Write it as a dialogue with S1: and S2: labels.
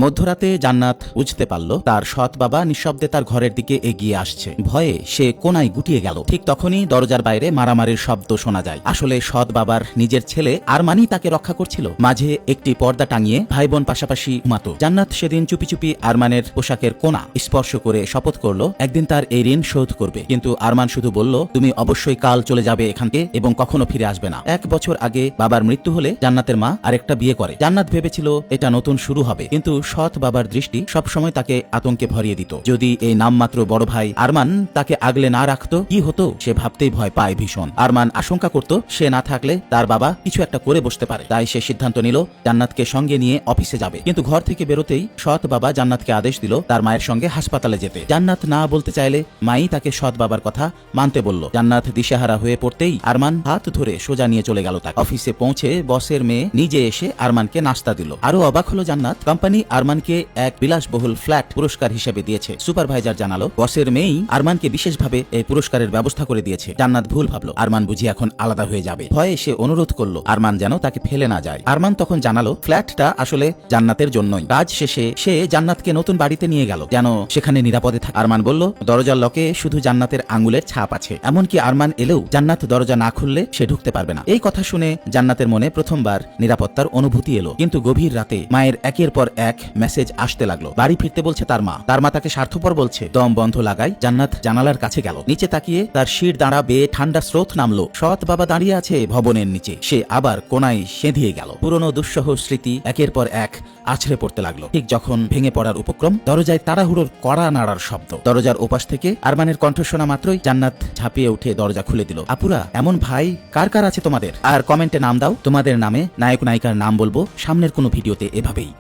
S1: মধ্যরাতে জান্নাত বুঝতে পারল তার সৎ বাবা নিঃশব্দে তার ঘরের দিকে এগিয়ে আসছে। ভয়ে সে কোনায় গুটিয়ে গেল। ঠিক তখনই দরজার বাইরে মারামারির শব্দ শোনা যায়। আসলে সৎ বাবার নিজের ছেলে আরমানই তাকে রক্ষা করছিল। মাঝে একটি পর্দা টাঙিয়ে ভাই বোন পাশাপাশি ঘুমাতো। জান্নাত সেদিন চুপি চুপি আরমানের পোশাকের কোনা স্পর্শ করে শপথ করল একদিন তার এই ঋণ শোধ করবে। কিন্তু আরমান শুধু বলল, তুমি অবশ্যই কাল চলে যাবে এখানকে এবং কখনো ফিরে আসবে না। 1 বছর আগে বাবার মৃত্যু হলে জান্নাতের মা আরেকটা বিয়ে করে। জান্নাত ভেবেছিল এটা নতুন শুরু হবে, কিন্তু সৎ বাবার দৃষ্টি সবসময় তাকে আতঙ্কে ভরিয়ে দিত। যদি এই নামমাত্র বড় ভাই আরমান তাকে আগলে না রাখতো কি হতো সে ভাবতেই ভয় পায় ভীষণ। আরমান আশঙ্কা করত সে না থাকলে তার বাবা কিছু একটা করে বসতে পারে। তাই সে সিদ্ধান্ত নিল জান্নাতকে সঙ্গে নিয়ে অফিসে যাবে। কিন্তু ঘর থেকে বেরোতেই সৎ বাবা জান্নাতকে আদেশ দিল তার মায়ের সঙ্গে হাসপাতালে যেতে। জান্নাত না বলতে চাইলে মাই তাকে সৎ বাবার কথা মানতে বলল। জান্নাত দিশেহারা হয়ে পড়তেই আরমান হাত ধরে সোজা নিয়ে চলে গেল তাকে। অফিসে পৌঁছে বসের মেয়ে নিজে এসে আরমানকে নাস্তা দিল। আরো অবাক হলো জান্নাত, কোম্পানি আরমানকে এক বিলাসবহুল ফ্ল্যাট পুরস্কার হিসেবে দিয়েছে। সুপারভাইজার জানালো বসের মেয়েই আরমানকে বিশেষভাবে এই পুরস্কারের ব্যবস্থা করে দিয়েছে। জান্নাত ভুল ভাবলো আরমান বুঝি এখন আলাদা হয়ে যাবে। ভয়ে সে অনুরোধ করলো আরমান যেন তাকে ফেলে না যায়। আরমান তখন জানালো ফ্ল্যাটটা আসলে জান্নাতের জন্যই। কাজ শেষে সে জান্নাতকে নতুন বাড়িতে নিয়ে গেল যেন সেখানে নিরাপদে থাকে। আরমান বলল দরজার লকে শুধু জান্নাতের আঙুলের ছাপ আছে, এমনকি আরমান এলেও জান্নাত দরজা না খুললে সে ঢুকতে পারবে না। এই কথা শুনে জান্নাতের মনে প্রথমবার নিরাপত্তার অনুভূতি এলো। কিন্তু গভীর রাতে মায়ের একের পর এক মেসেজ আসতে লাগলো। বাড়ি ফিরতে বলছে তার মা তাকে স্বার্থপর বলছে। দম বন্ধ লাগায় জান্নাত জানালার কাছে গেল। নিচে তাকিয়ে তার শির দাঁড়া বেয়ে ঠান্ডা স্রোত নামলো। সৎ বাবা দাঁড়িয়ে আছে ভবনের নিচে। সে আবার কোনায় সেঁধিয়ে গেল। পুরনো দুঃসহ স্মৃতি একের পর এক আছড়ে পড়তে লাগলো। ঠিক যখন ভেঙে পড়ার উপক্রম, দরজায় তাড়াহুড়োর কড়া নাড়ার শব্দ। দরজার ওপাশ থেকে আরমানের কণ্ঠ শোনা মাত্রই জান্নাত ঝাঁপিয়ে উঠে দরজা খুলে দিল। আপুরা, এমন ভাই কার কার আছে তোমাদের? আর কমেন্টে নাম দাও, তোমাদের নামে নায়ক নায়িকার নাম বলবো সামনের কোনো ভিডিওতে এভাবেই।